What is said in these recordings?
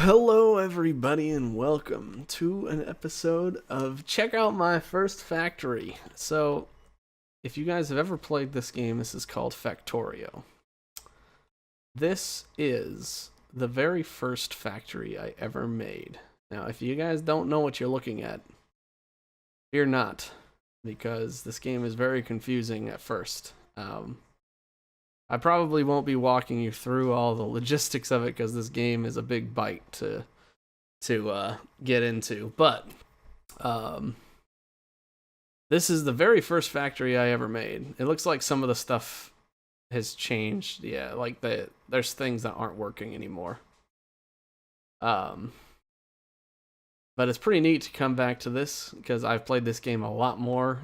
Hello, everybody, and welcome to an episode of Check Out My First Factory. So, if you guys have ever played this game, this is called Factorio. This is the very first factory I ever made. Now, if you guys don't know what you're looking at, fear not, because this game is very confusing at first. I probably won't be walking you through all the logistics of it because this game is a big bite to get into. But this is the very first factory I ever made. It looks like some of the stuff has changed. Yeah, like there's things that aren't working anymore. But it's pretty neat to come back to this because I've played this game a lot more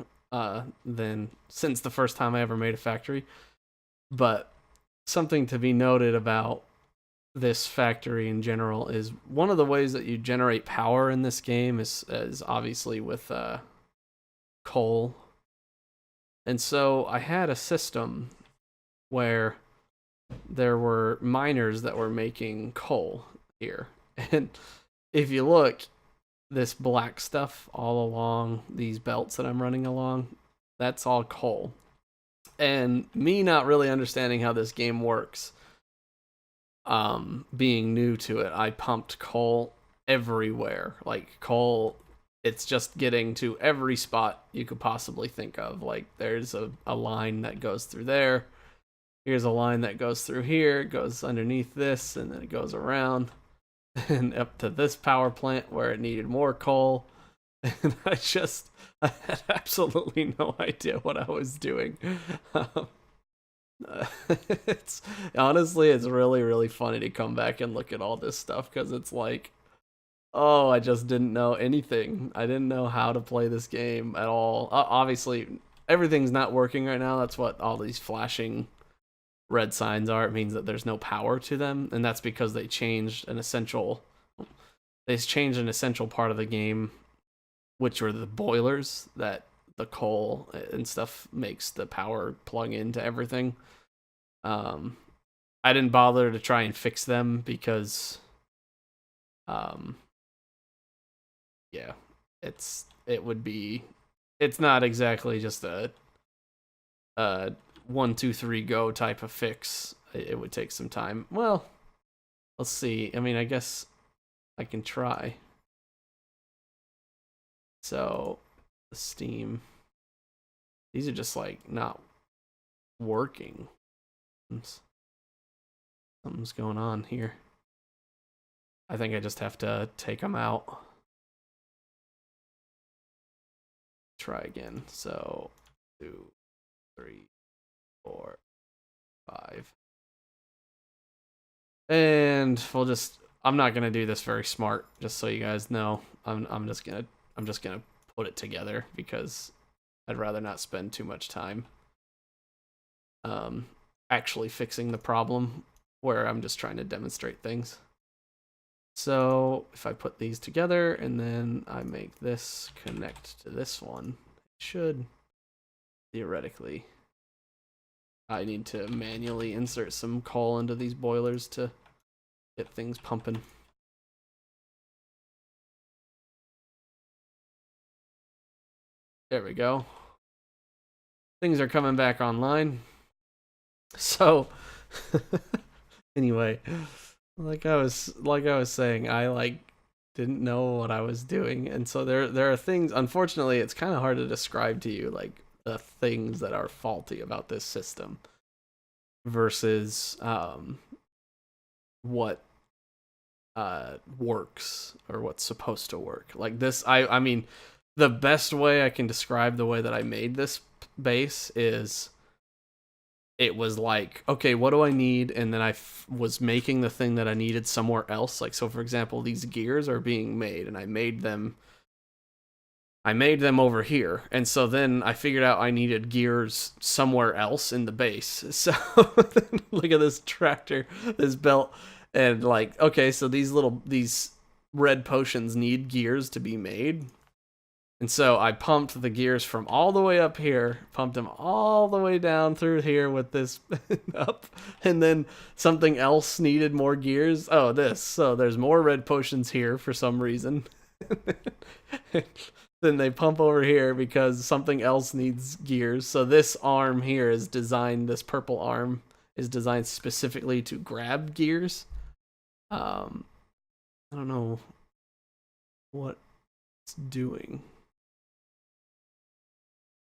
than since the first time I ever made a factory. But something to be noted about this factory in general is one of the ways that you generate power in this game is obviously with coal. And so I had a system where there were miners that were making coal here. And if you look, this black stuff all along these belts that I'm running along, that's all coal. And me not really understanding how this game works, being new to it, I pumped coal everywhere. Like coal, it's just getting to every spot you could possibly think of. Like there's a line that goes through there. Here's a line that goes through here, it goes underneath this, and then it goes around and up to this power plant where it needed more coal. And I had absolutely no idea what I was doing. It's honestly, it's really funny to come back and look at all this stuff because it's like, oh, I just didn't know anything. I didn't know how to play this game at all. Obviously, everything's not working right now. That's what all these flashing red signs are. It means that there's no power to them, and that's because they changed an essential part of the game, which were the boilers that the coal and stuff makes the power plug into everything. I didn't bother to try and fix them because, yeah, it's not exactly just a 1, 2, 3 go type of fix. It would take some time. Well, let's see. I mean, I guess I can try. So, the Steam. These are just like not working. Something's going on here. I think I just have to take them out. Try again. So, 2, 3, 4, 5. And I'm not gonna do this very smart, just so you guys know. I'm just gonna put it together because I'd rather not spend too much time actually fixing the problem where I'm just trying to demonstrate things. So if I put these together and then I make this connect to this one, it should theoretically. I need to manually insert some coal into these boilers to get things pumping. There we go. Things are coming back online. So anyway, like I was saying, I didn't know what I was doing, and so there are things. Unfortunately, it's kind of hard to describe to you like the things that are faulty about this system versus what works or what's supposed to work. Like this, I mean, the best way I can describe the way that I made this base is it was like, okay, what do I need? And then I was making the thing that I needed somewhere else. Like, so for example, these gears are being made and I made them over here. And so then I figured out I needed gears somewhere else in the base. So look at this tractor, this belt. And like, okay, so these red potions need gears to be made. And so I pumped the gears from all the way up here, pumped them all the way down through here with this up, and then something else needed more gears. Oh, this. So there's more red potions here for some reason. Then they pump over here because something else needs gears. So this arm here is designed, this purple arm is designed specifically to grab gears. I don't know what it's doing.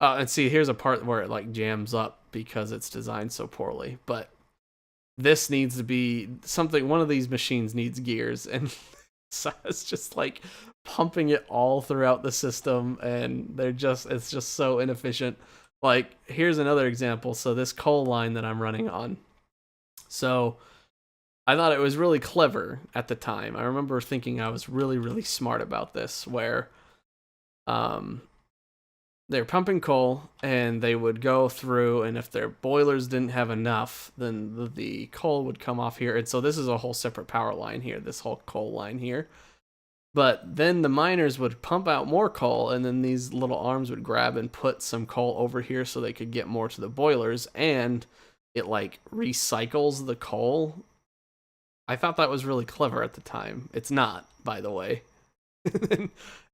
And see, here's a part where it like jams up because it's designed so poorly. But this needs to be something. One of these machines needs gears, and so it's just like pumping it all throughout the system, and it's just so inefficient. Like, here's another example. So this coal line that I'm running on. So I thought it was really clever at the time. I remember thinking I was really, really smart about this, where they're pumping coal, and they would go through, and if their boilers didn't have enough, then the coal would come off here. And so this is a whole separate power line here, this whole coal line here. But then the miners would pump out more coal, and then these little arms would grab and put some coal over here so they could get more to the boilers, and it like recycles the coal. I thought that was really clever at the time. It's not, by the way.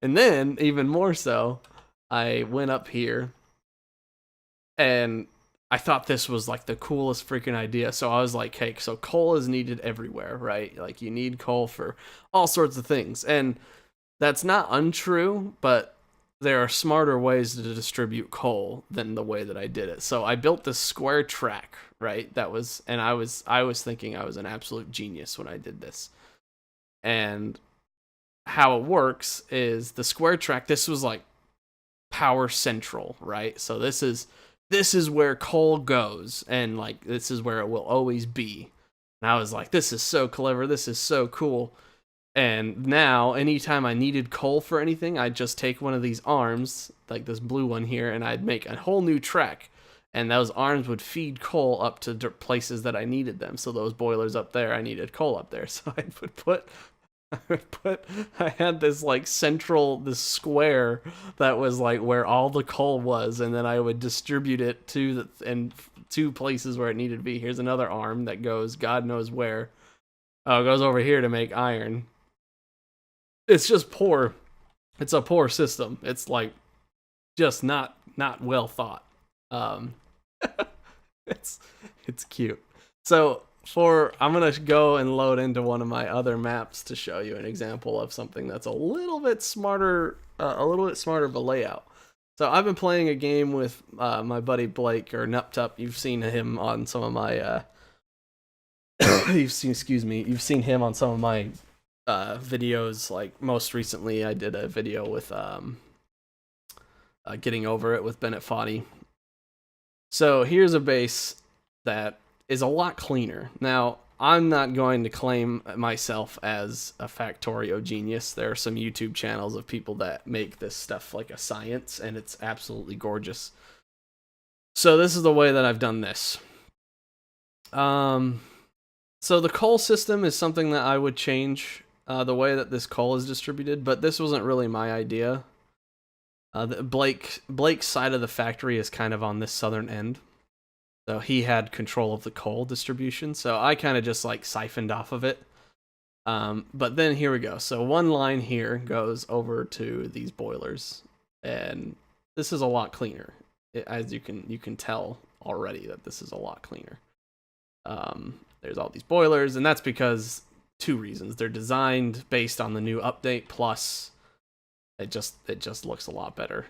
And then, even more so, I went up here, and I thought this was like the coolest freaking idea. So I was like, hey, so coal is needed everywhere, right? Like, you need coal for all sorts of things. And that's not untrue, but there are smarter ways to distribute coal than the way that I did it. So I built this square track, right? And I was thinking I was an absolute genius when I did this. And how it works is the square track, this was like power central, right? So this is where coal goes, and like this is where it will always be. And I was like, this is so clever, this is so cool. And now anytime I needed coal for anything, I'd just take one of these arms, like this blue one here, and I'd make a whole new track, and those arms would feed coal up to places that I needed them. So those boilers up there, I needed coal up there, so I had this like this square that was like where all the coal was, and then I would distribute it to two places where it needed to be. Here's another arm that goes God knows where. Oh, it goes over here to make iron. It's just poor. It's a poor system. It's like just not well thought. It's cute. So I'm gonna go and load into one of my other maps to show you an example of something that's a little bit smarter of a layout. So I've been playing a game with my buddy Blake, or Nuptup. You've seen him on some of my you've seen him on some of my videos. Like, most recently I did a video with Getting Over It with Bennett Foddy. So here's a base that is a lot cleaner. Now, I'm not going to claim myself as a Factorio genius. There are some YouTube channels of people that make this stuff like a science, and it's absolutely gorgeous. So this is the way that I've done this. So the coal system is something that I would change, the way that this coal is distributed, but this wasn't really my idea. Blake's side of the factory is kind of on this southern end. So he had control of the coal distribution, so I kind of just like siphoned off of it. But then here we go. So one line here goes over to these boilers, and this is a lot cleaner. As you can tell already that this is a lot cleaner. There's all these boilers, and that's because two reasons. They're designed based on the new update, plus it just looks a lot better.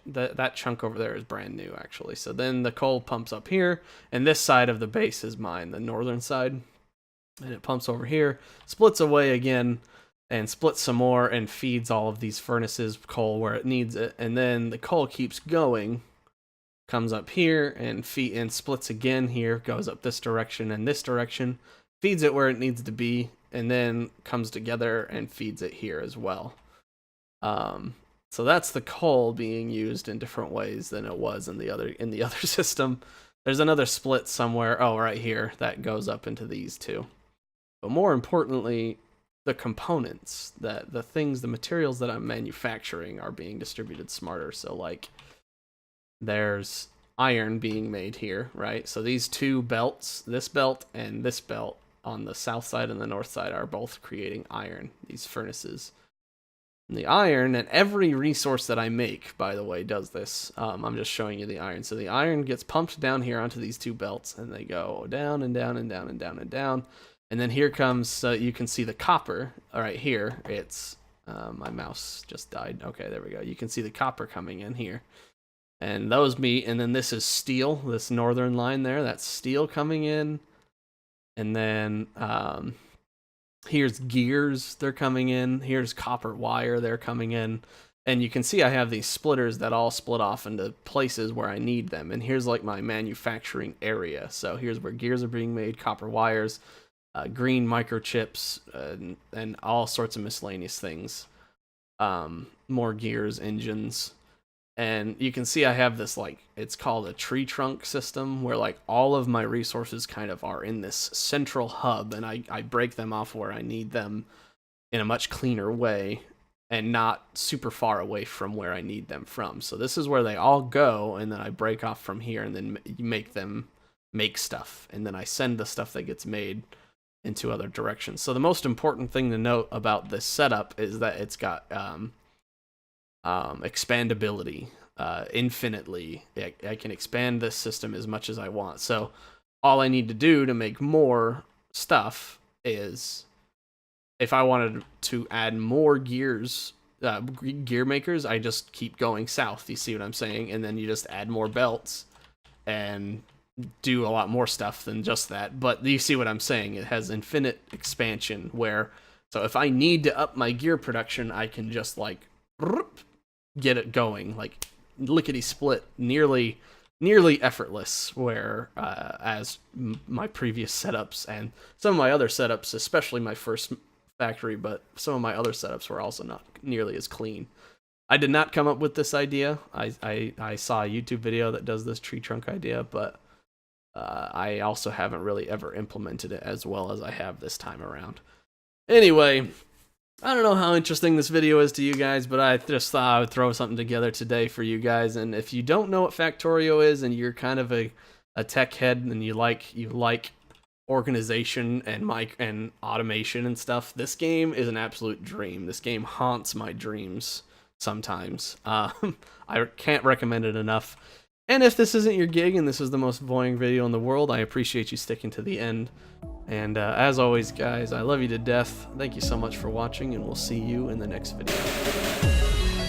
That chunk over there is brand new, actually. So then the coal pumps up here, and this side of the base is mine, the northern side. And it pumps over here, splits away again, and splits some more, and feeds all of these furnaces coal where it needs it. And then the coal keeps going, comes up here, and splits again here, goes up this direction and this direction, feeds it where it needs to be, and then comes together and feeds it here as well. So that's the coal being used in different ways than it was in the other system. There's another split somewhere, right here, that goes up into these two. But more importantly, the components, the things, the materials that I'm manufacturing are being distributed smarter. So like there's iron being made here, right? So these two belts, this belt and this belt on the south side and the north side, are both creating iron, these furnaces. And the iron, and every resource that I make, by the way, does this. I'm just showing you the iron. So the iron gets pumped down here onto these two belts, and they go down and down and down and down and down. And then here comes, you can see the copper right here. It's, my mouse just died. Okay, there we go. You can see the copper coming in here. And those meet, and then this is steel, this northern line there, that's steel coming in. And then here's gears, they're coming in. Here's copper wire, they're coming in. And you can see I have these splitters that all split off into places where I need them. And here's like my manufacturing area. So here's where gears are being made, copper wires, green microchips, and all sorts of miscellaneous things. More gears, engines. And you can see I have this, like, it's called a tree trunk system, where like all of my resources kind of are in this central hub, and I break them off where I need them in a much cleaner way and not super far away from where I need them from. So this is where they all go, and then I break off from here, and then make them make stuff, and then I send the stuff that gets made into other directions. So the most important thing to note about this setup is that it's got expandability, infinitely. I can expand this system as much as I want. So all I need to do to make more stuff is, if I wanted to add more gears, gear makers, I just keep going south. You see what I'm saying? And then you just add more belts and do a lot more stuff than just that. But you see what I'm saying? It has infinite expansion, where, so if I need to up my gear production, I can just like get it going, like lickety split, nearly effortless, where as my previous setups and some of my other setups, especially my first factory, but some of my other setups were also not nearly as clean. I did not come up with this idea. I saw a YouTube video that does this tree trunk idea, but I also haven't really ever implemented it as well as I have this time around. Anyway, I don't know how interesting this video is to you guys, but I just thought I would throw something together today for you guys. And if you don't know what Factorio is, and you're kind of a tech head, and you like organization and automation and stuff, this game is an absolute dream. This game haunts my dreams sometimes. I can't recommend it enough. And if this isn't your gig and this is the most boring video in the world, I appreciate you sticking to the end. And as always, guys, I love you to death. Thank you so much for watching, and we'll see you in the next video.